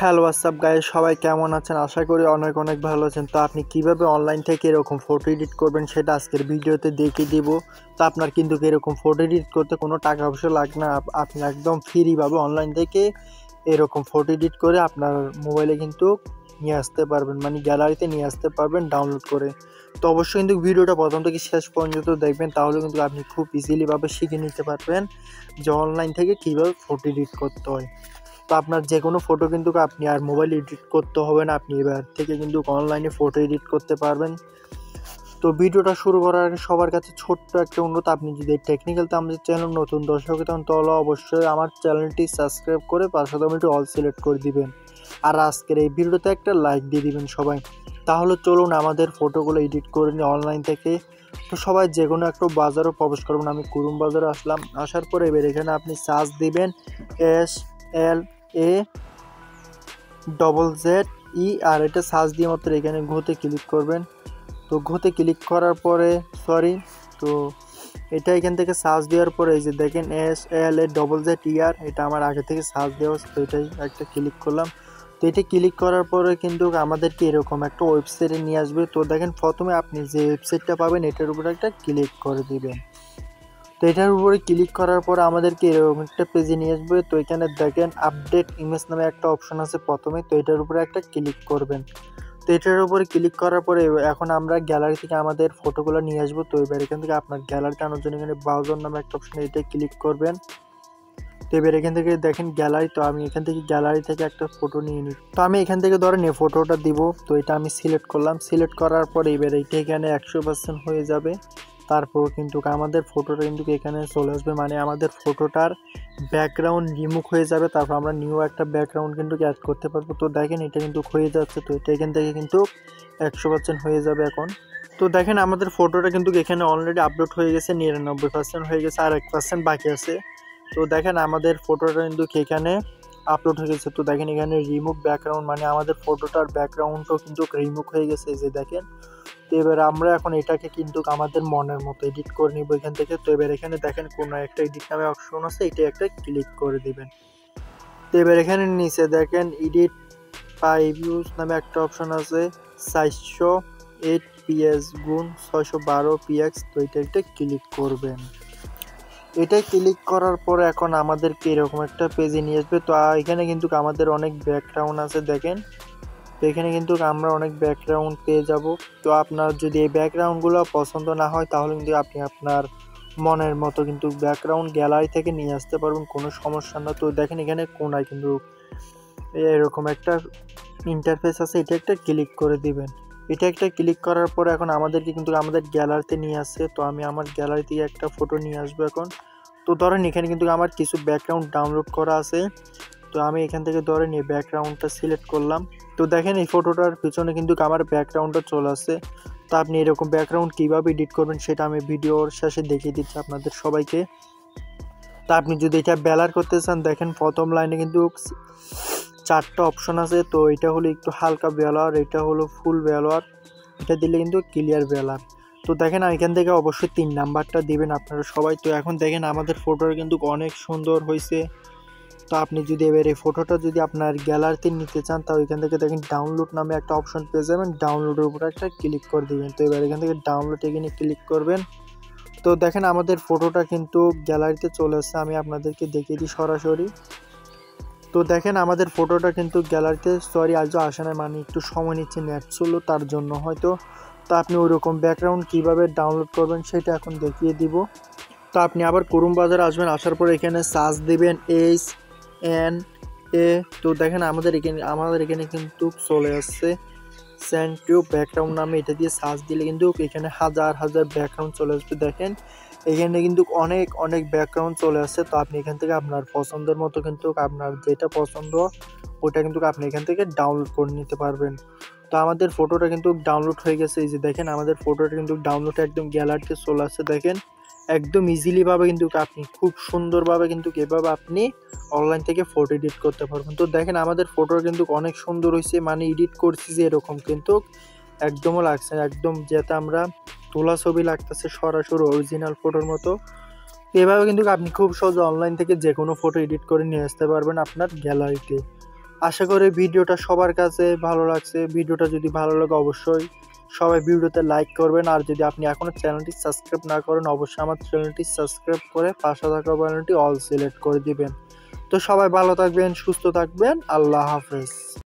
Hello WhatsApp guys, সবাই কেমন আছেন? আশা করি অনেক অনেক ভালো আছেন। তো আপনি কিভাবে অনলাইন থেকে এরকম ফটো এডিট করবেন সেটা আজকের ভিডিওতে দেখিয়ে দিব। তো আপনার কিন্তু এরকম ফটো এডিট করতে কোনো টাকা পয়সা লাগবে না। আপনি একদম ফ্রিভাবে অনলাইন থেকে এরকম ফটো এডিট করে আপনার মোবাইলে কিন্তু নিয়ে আসতে পারবেন, মানে গ্যালারিতে নিয়ে আসতে পারবেন ডাউনলোড করে। তো অবশ্যই কিন্তু ভিডিওটা প্রথম থেকে শেষ পর্যন্ত দেখবেন, তাহলে কিন্তু আপনি খুব ইজিলিভাবে শিখে নিতে পারবেন যে অনলাইন থেকে কীভাবে ফটো এডিট করতে হয়। তো আপনার যে কোনো ফটো কিন্তু আপনি আর মোবাইল এডিট করতে হবে না, আপনি এবার থেকে কিন্তু অনলাইনে ফটো এডিট করতে পারবেন। তো ভিডিওটা শুরু করার আগে সবার কাছে ছোট্ট একটা অনুরোধ, আপনি যদি টেকনিক্যালতে আমাদের চ্যানেল নতুন দর্শক হন তাহলে অবশ্যই আমার চ্যানেলটি সাবস্ক্রাইব করে পাশে একটু অল সিলেক্ট করে দিবেন। আর আজকের এই ভিডিওতে একটা লাইক দিয়ে দিবেন সবাই। তাহলে চলুন আমাদের ফটোগুলো এডিট করে নিই অনলাইন থেকে। তো সবাই যে কোনো একটা বাজারও প্রবেশ করবেন। আমি কুরুম বাজারে আসলাম, আসার পরে এবার এখানে আপনি সার্চ দিবেন SLAZZE, আর এটা সার্চ দিয়ে মাত্র এখানে ঘোতে ক্লিক করবেন। তো ঘোতে ক্লিক করার পরে তো এটা এখান থেকে সার্চ দেওয়ার পরে এই যে দেখেন SLAZZER, এটা আমার আগে থেকে সার্চ দেওয়া আছে। তো এটাই একটা ক্লিক করলাম। তো এটা ক্লিক করার পরে কিন্তু আমাদেরকে এরকম একটা ওয়েবসাইটে নিয়ে আসবে। তো দেখেন প্রথমে আপনি যে ওয়েবসাইটটা পাবেন এটার উপরে একটা ক্লিক করে দিবেন। তো এটার উপরে ক্লিক করার পর আমাদেরকে এরকম একটা পেজে নিয়ে আসবে। তো এখানে দেখেন আপডেট ইমেজ নামে একটা অপশন আছে প্রথমে, তো এটার উপরে একটা ক্লিক করবেন। তো এটার উপরে ক্লিক করার পরে এখন আমরা গ্যালারি থেকে আমাদের ফটোগুলো নিয়ে আসবো। তো এবার এখান থেকে আপনার গ্যালারিতে আনার জন্য এখানে ব্রাউজার নামে একটা অপশন, এটাই ক্লিক করবেন। তো এবার এখান থেকে দেখেন গ্যালারি, তো আমি এখান থেকে গ্যালারি থেকে একটা ফটো নিয়ে নিই। তো আমি এখান থেকে ধরেন এই ফটোটা দিব। তো এটা আমি সিলেক্ট করলাম। সিলেক্ট করার পরে এবার এইটা এখানে 100% হয়ে যাবে। তারপর কিন্তু আমাদের ফটোটা কিন্তু এখানে চলে আসবে, মানে আমাদের ফটোটার ব্যাকগ্রাউন্ড রিমুভ হয়ে যাবে। তারপর আমরা নিউ একটা ব্যাকগ্রাউন্ড কিন্তু অ্যাড করতে পারবো। তো দেখেন এটা কিন্তু হয়ে যাচ্ছে। তো এটা এখান থেকে কিন্তু 100% হয়ে যাবে এখন। তো দেখেন আমাদের ফটোটা কিন্তু এখানে অলরেডি আপলোড হয়ে গেছে, 99% হয়ে গেছে, আর 1% বাকি আছে। তো দেখেন আমাদের ফটোটা কিন্তু এখানে আপলোড হয়ে গেছে। তো দেখেন এখানে রিমুভ ব্যাকগ্রাউন্ড, মানে আমাদের ফটোটার ব্যাকগ্রাউন্ডও কিন্তু রিমুভ হয়ে গেছে, এই যে দেখেন। তো এবার আমরা এখন এটাকে কিন্তু আমাদের মনের মতো এডিট করে নিব এখান থেকে। তো এবার এখানে দেখেন কোনো একটা এডিট নামে অপশন আছে, এটা একটা ক্লিক করে দিবেন। তো এবার এখানে নিচে দেখেন এডিট বাই ভিউজ নামে একটা অপশন আছে, 408 PS গুণ 612 PX। তো এটা একটা ক্লিক করবেন। এটা ক্লিক করার পরে এখন আমাদেরকে এরকম একটা পেজে নিয়ে আসবে। তো এখানে কিন্তু আমাদের অনেক ব্যাকগ্রাউন্ড আছে দেখেন। তো এখানে কিন্তু আমরা অনেক ব্যাকগ্রাউন্ড পেয়ে যাব। তো আপনার যদি এই ব্যাকগ্রাউন্ডগুলো পছন্দ না হয় তাহলে কিন্তু আপনি আপনার মনের মতো কিন্তু ব্যাকগ্রাউন্ড গ্যালারি থেকে নিয়ে আসতে পারবেন, কোনো সমস্যা না। তো দেখেন এখানে কোনায় কিন্তু এরকম একটা ইন্টারফেস আছে, এটা একটা ক্লিক করে দিবেন। এটা একটা ক্লিক করার পরে এখন আমাদেরকে কিন্তু আমাদের গ্যালারিতে নিয়ে আসছে। তো আমি আমার গ্যালারি থেকে একটা ফটো নিয়ে আসবো এখন। তো ধরেন এখানে কিন্তু আমার কিছু ব্যাকগ্রাউন্ড ডাউনলোড করা আছে। তো আমি এখান থেকে ধরেন এই ব্যাকগ্রাউন্ডটা সিলেক্ট করলাম। তো দেখেন এই ফটোটার পিছনে কিন্তু আমার ব্যাকগ্রাউন্ডটা চলে আসছে। তো আপনি এরকম ব্যাকগ্রাউন্ড কীভাবে এডিট করবেন সেটা আমি ভিডিওর শেষে দেখিয়ে দিচ্ছি আপনাদের সবাইকে। তা আপনি যদি এটা ব্যালার করতে চান, দেখেন প্রথম লাইনে কিন্তু 4টা অপশন আছে। তো এটা হলো একটু হালকা ব্যালার, এটা হলো ফুল ব্যালার, এটা দিলে কিন্তু ক্লিয়ার ব্যালার। তো দেখেন এখান থেকে অবশ্যই 3 নাম্বারটা দিবেন আপনারা সবাই। তো এখন দেখেন আমাদের ফটোটা কিন্তু অনেক সুন্দর হয়েছে। তো আপনি যদি এবার এই ফটোটা যদি আপনার গ্যালারিতে নিতে চান, তাও এখান থেকে দেখেন ডাউনলোড নামে একটা অপশন পেয়ে যাবেন, ডাউনলোডের উপরে একটা ক্লিক করে দিবেন। তো এবার এখান থেকে ডাউনলোড এখানে ক্লিক করবেন। তো দেখেন আমাদের ফটোটা কিন্তু গ্যালারিতে চলে আসছে, আমি আপনাদেরকে দেখিয়ে দিই সরাসরি। তো দেখেন আমাদের ফটোটা কিন্তু গ্যালারিতে আজও আসে না, মানে একটু সময় নিচ্ছে, নেট ছিল তার জন্য হয়তো। তো আপনি ওইরকম ব্যাকগ্রাউন্ড কীভাবে ডাউনলোড করবেন সেটা এখন দেখিয়ে দিব। তো আপনি আবার কুরুম বাজারে আসবেন, আসার পর এখানে সার্চ দিবেন SNA। তো দেখেন আমাদের এখানে কিন্তু চলে আসছে সেন্ড টু ব্যাকগ্রাউন্ড নামে, এটা দিয়ে সার্চ দিলে কিন্তু এখানে হাজার হাজার ব্যাকগ্রাউন্ড চলে আসবে। দেখেন এখানে কিন্তু অনেক অনেক ব্যাকগ্রাউন্ড চলে আসছে। তো আপনি এখান থেকে আপনার পছন্দের মতো কিন্তু আপনার যেটা পছন্দ ওটা কিন্তু আপনি এখান থেকে ডাউনলোড করে নিতে পারবেন। তো আমাদের ফটোটা কিন্তু ডাউনলোড হয়ে গেছে, এই যে দেখেন আমাদের ফটোটা কিন্তু ডাউনলোড একদম গ্যালারিতে চলে আসছে। দেখেন একদম ইজিলিভাবে কিন্তু আপনি খুব সুন্দরভাবে কিন্তু এভাবে আপনি অনলাইন থেকে ফটো এডিট করতে পারবেন। তো দেখেন আমাদের ফটোটা কিন্তু অনেক সুন্দর হয়েছে, মানে এডিট করছি যে এরকম কিন্তু একদমও লাগছে, একদম যেটা আমরা তোলা ছবি লাগতেছে সরাসরি অরিজিনাল ফটোর মতো। এভাবে কিন্তু আপনি খুব সহজে অনলাইন থেকে যে কোনো ফটো এডিট করে নিয়ে আসতে পারবেন আপনার গ্যালারিতে। আশা করি ভিডিওটা সবার কাছে ভালো লাগছে। ভিডিওটা যদি ভালো লাগে অবশ্যই সবাই ভিডিওতে লাইক করবেন, আর যদি আপনি এখনো চ্যানেলটি সাবস্ক্রাইব না করেন অবশ্যই আমার চ্যানেলটি সাবস্ক্রাইব করে পাশে থাকা বাটনটি অল সিলেক্ট করে দিবেন। তো সবাই ভালো থাকবেন, সুস্থ থাকবেন, আল্লাহ হাফেজ।